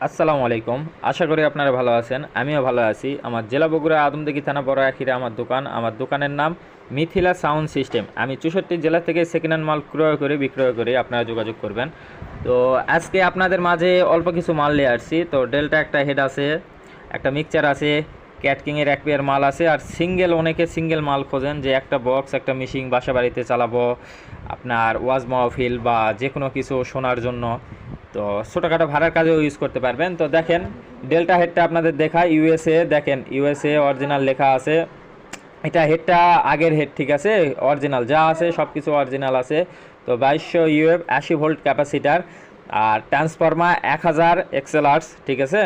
আসসালামু আলাইকুম। আশা করি আপনারা ভালো আছেন। আমিও ভালো আছি। আমার জেলা বগুড়া আদমদীঘি থানা বড় আখিরে আমার দোকান। আমার দোকানের নাম মিথিলা সাউন্ড সিস্টেম। আমি 64 জেলা থেকে সেকেন্ড হ্যান্ড মাল ক্রয় করে বিক্রয় করি। আপনারা যোগাযোগ করবেন। তো আজকে আপনাদের মাঝে অল্প কিছু মাল নিয়ে আসছি। তো ডেল্টা একটা হেড আছে, একটা মিক্সচার আছে, ক্যাট কিংয়ের এক পেয়ার মাল আছে, আর সিঙ্গেল অনেকে সিঙ্গেল মাল খোঁজেন যে একটা বক্স একটা মিশিং বাসা বাড়িতে চালাবো, আপনার ওয়াজ মাহফিল বা যে কোনো কিছু শোনার জন্য। তো ছোটোখাটো ভাড়ার কাজেও ইউজ করতে পারবেন। তো দেখেন ডেল্টা হেডটা আপনাদের দেখায় ইউএসএ, দেখেন ইউএসএ অরিজিনাল লেখা আছে। এটা হেডটা আগের হেড, ঠিক আছে, অরিজিনাল যা আছে সব কিছু অরিজিনাল আছে। তো 2200 ইউএফ 80 ভোল্ট ক্যাপাসিটার, আর ট্রান্সফর্মার 1000 এক্সএলআরস, ঠিক আছে।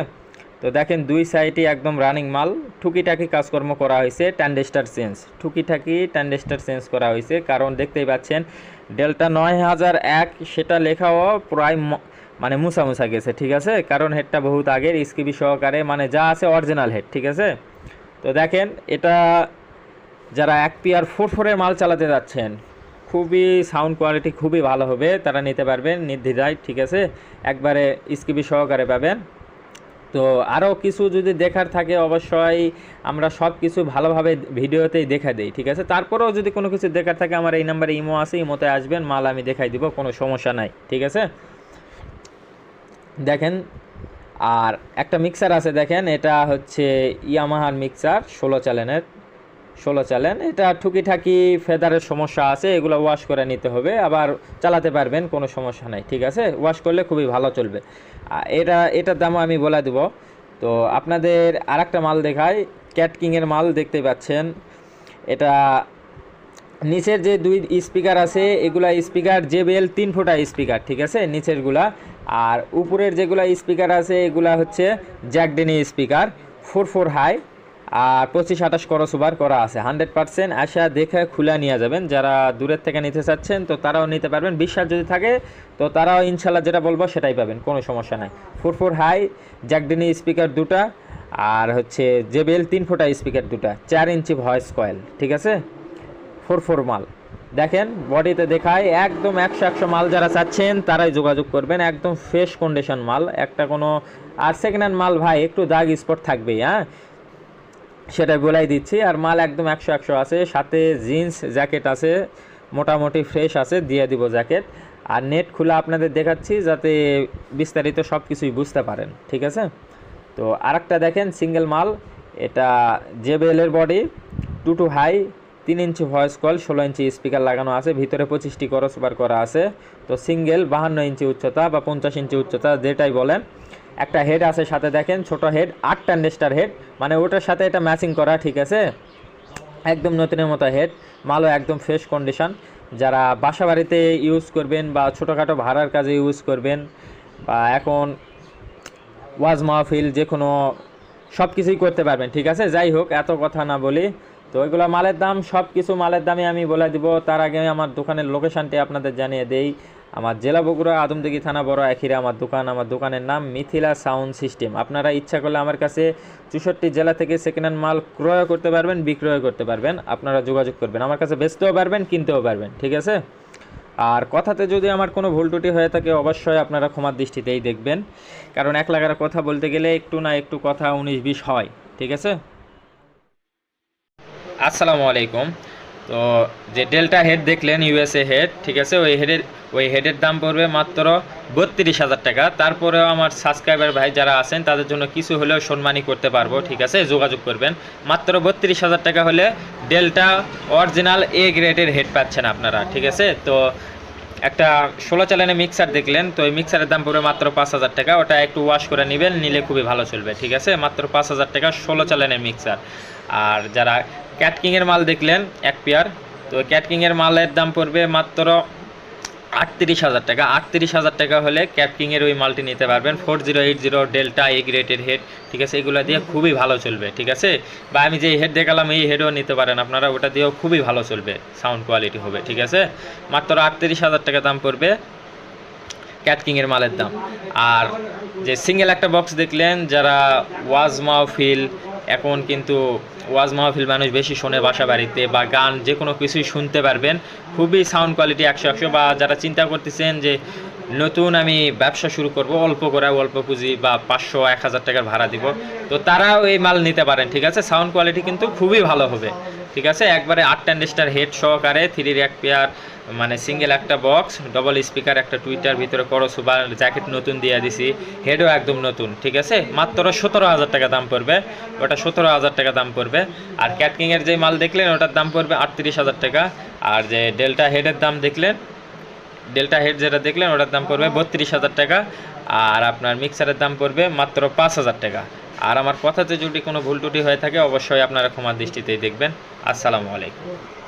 তো দেখেন দুই সাইডই একদম রানিং মাল। টুকিটাকি কাজকর্ম করা হয়েছে, ট্যান্ডেস্টার চেঞ্জ, টুকিটাকি ট্যান্ডেস্টার চেঞ্জ করা হয়েছে, কারণ দেখতেই পাচ্ছেন ডেল্টা 9001 সেটা লেখাও প্রায় মানে মুছা মুছা গেছে, ঠিক আছে, কারণ হেডটা বহুত আগের, স্কিবি সহকারে, মানে যা আছে অরিজিনাল হেড, ঠিক আছে। তো দেখেন এটা যারা এক পিয়ার 4-4-এর মাল চালাতে যাচ্ছেন, খুবই সাউন্ড কোয়ালিটি খুবই ভালো হবে, তারা নিতে পারবেন নির্দ্বিধায়, ঠিক আছে, একবারে স্কিবি সহকারে পাবেন। তো আরও কিছু যদি দেখার থাকে অবশ্যই আমরা সব কিছু ভালোভাবে ভিডিওতেই দেখা দিই, ঠিক আছে। তারপরেও যদি কোনো কিছু দেখার থাকে আমার এই নাম্বারে ইমো আছে, ইমোতে আসবেন, মাল আমি দেখাই দিব, কোনো সমস্যা নাই, ঠিক আছে। দেখেন আর একটা মিক্সার আছে, দেখেন এটা হচ্ছে ইয়ামাহার মিক্সার 16 চ্যানেলের, 16 চ্যানেল। এটা ঠুকিঠাকি ফেদারের সমস্যা আছে, এগুলো ওয়াশ করে নিতে হবে, আবার চালাতে পারবেন, কোনো সমস্যা নাই, ঠিক আছে, ওয়াশ করলে খুবই ভালো চলবে। এটার দামও আমি বলে দেব। তো আপনাদের আরেকটা মাল দেখাই, ক্যাট কিংয়ের মাল দেখতে পাচ্ছেন। এটা নিচের যে দুই স্পিকার আছে এগুলা স্পিকার JBL 3 ফুটা স্পিকার, ঠিক আছে, নিচেরগুলা। আর উপরের যেগুলা স্পিকার আছে এগুলা হচ্ছে জ্যাকডেনি স্পিকার 4 হাই, আর 25-28 ক্রস ওভার করা আছে। 100% আশা দেখে খুলে নিয়ে যাবেন। যারা দূরের থেকে নিতে চাচ্ছেন তো তারাও নিতে পারবেন, বিশ্বাস যদি থাকে তো তারাও ইনশাল্লাহ যেটা বলবো সেটাই পাবেন, কোনো সমস্যা নাই। 4 হাই, জ্যাকডেনি স্পিকার দুটা, আর হচ্ছে JBL 3 ফুটা স্পিকার দুটা, 4 ইঞ্চি ভয়েস কয়েল, ঠিক আছে, 4 মাল। দেখেন বডিতে দেখায় একদম 100 মাল, যারা চাচ্ছেন তারাই যোগাযোগ করবেন, একদম ফ্রেশ কন্ডিশন মাল, একটা কোনো। আর সেকেন্ড হ্যান্ড মাল ভাই একটু দাগ স্পট থাকবেই, হ্যাঁ, সেটা বলাই দিচ্ছি। আর মাল একদম 100 আছে, সাথে জিন্স জ্যাকেট আছে, মোটামুটি ফ্রেশ আছে, দিয়ে দিব জ্যাকেট। আর নেট খোলা আপনাদের দেখাচ্ছি যাতে বিস্তারিত সব কিছুই বুঝতে পারেন, ঠিক আছে। তো আরেকটা দেখেন সিঙ্গেল মাল, এটা JBL-এর body 2 high, 3 inch voice call, 16 inch speaker লাগানো আছে, ভিতরে 25টি ক্রস ওভার করা আছে। তো সিঙ্গেল 52 ইঞ্চি উচ্চতা বা 50 ইঞ্চি উচ্চতা যেটাই বলেন। একটা হেড আছে সাথে, দেখেন ছোট হেড, 8 ট্যান্ডেস্টার হেড, মানে ওটার সাথে এটা ম্যাচিং করা, ঠিক আছে, একদম নতুনের মতো হেড। মালও একদম ফ্রেশ কন্ডিশন। যারা বাসা বাড়িতে ইউজ করবেন বা ছোটোখাটো ভাড়ার কাজে ইউজ করবেন, বা এখন ওয়াজ মাহফিল যে কোনো সব কিছুই করতে পারবেন, ঠিক আছে। যাই হোক এত কথা না বলি, তো এগুলো মালের দাম, সব কিছু মালের দামে আমি বলে দিব। তার আগে আমার দোকানের লোকেশানটি আপনাদের জানিয়ে দেই। আমার জেলা বগুড়া আদমদীঘি থানা বড় আখিরে আমার দোকান। আমার দোকানের নাম মিথিলা সাউন্ড সিস্টেম। আপনারা ইচ্ছা করলে আমার কাছে 64 জেলা থেকে সেকেন্ড হ্যান্ড মাল ক্রয় করতে পারবেন, বিক্রয় করতে পারবেন, আপনারা যোগাযোগ করবেন, আমার কাছে বেচতেও পারবেন, কিনতেও পারবেন, ঠিক আছে। আর কথাতে যদি আমার কোনো ভুল ত্রুটি হয়ে থাকে অবশ্যই আপনারা ক্ষমার দৃষ্টিতেই দেখবেন, কারণ এক লাগার কথা বলতে গেলে একটু না একটু কথা 19-20 হয়, ঠিক আছে। আসসালামু আলাইকুম। তো যে ডেল্টা হেড দেখলেন ইউএসএ হেড, ঠিক আছে, ওই হেডের দাম পড়বে মাত্র 32,000 টাকা। তারপরেও আমার সাবস্ক্রাইবার ভাই যারা আছেন তাদের জন্য কিছু হলেও সম্মানী করতে পারবো, ঠিক আছে, যোগাযোগ করবেন। মাত্র 32,000 টাকা হলে ডেল্টা অরিজিনাল গ্রেডের হেড পাচ্ছেন আপনারা, ঠিক আছে। তো একটা 16 চ্যানেলের মিক্সার দেখলেন, তো এই মিক্সারের দাম পড়বে মাত্র 5,000 টাকা। ওটা একটু ওয়াশ করে নেবেন, নিলে খুবই ভালো চলবে, ঠিক আছে, মাত্র 5,000 টাকা 16 চ্যানেলের মিক্সার। আর যারা ক্যাট কিংয়ের মাল দেখলেন এক পেয়ার, তো ক্যাট কিংয়ের মালের দাম পড়বে মাত্র 38,000 টাকা। 38,000 টাকা হলে ক্যাট কিংয়ের ওই মালটি নিতে পারবেন, 4080 ডেল্টা গ্রেডের হেড, ঠিক আছে, এগুলো দিয়ে খুবই ভালো চলবে, ঠিক আছে। বা আমি যে হেড দেখালাম এই হেডও নিতে পারেন আপনারা, ওটা দিয়েও খুবই ভালো চলবে, সাউন্ড কোয়ালিটি হবে, ঠিক আছে। মাত্র 38,000 টাকা দাম পড়বে ক্যাট কিংয়ের মালের দাম। আর যে সিঙ্গেল একটা বক্স দেখলেন, যারা ওয়াজ মাহফিল, এখন কিন্তু ওয়াজ মাহফিল মানুষ বেশি শোনে বাসা বাড়িতে, বা গান যে কোনো কিছুই শুনতে পারবেন, খুবই সাউন্ড কোয়ালিটি 100 বা যারা চিন্তা করতেছেন যে নতুন আমি ব্যবসা শুরু করব, অল্প করে, অল্প পুঁজি বা 500-1000 টাকার ভাড়া দিব, তো তারাও এই মাল নিতে পারেন। ঠিক আছে, সাউন্ড কোয়ালিটি কিন্তু খুবই ভালো হবে। ঠিক আছে, একবারে 8 স্টার হেড সহকারে 3 র্যাক পেয়ার, মানে সিঙ্গেল একটা বক্স, ডবল স্পিকার, একটা টুইটার, ভিতরে করসুবা জ্যাকেট নতুন দিয়ে দিছি, হেডও একদম নতুন। ঠিক আছে, মাত্র 17,000 টাকা দাম পড়বে, ওটা 17,000 টাকা দাম পড়বে। আর ক্যাটকিংয়ের যে মাল দেখলেন ওটার দাম পড়বে 38,000 টাকা। আর যে ডেল্টা হেডের দাম দেখলেন, ডেল্টা হেড যেটা দেখলেন ওটার দাম পড়বে 32,000 টাকা। আর আপনার মিক্সারের দাম পড়বে মাত্র 5,000 টাকা। আর আমার কথাতে যদি কোনো ভুল ত্রুটি হয়ে থাকে অবশ্যই আপনারা ক্ষমার দৃষ্টিতেই দেখবেন। আসসালামু আলাইকুম।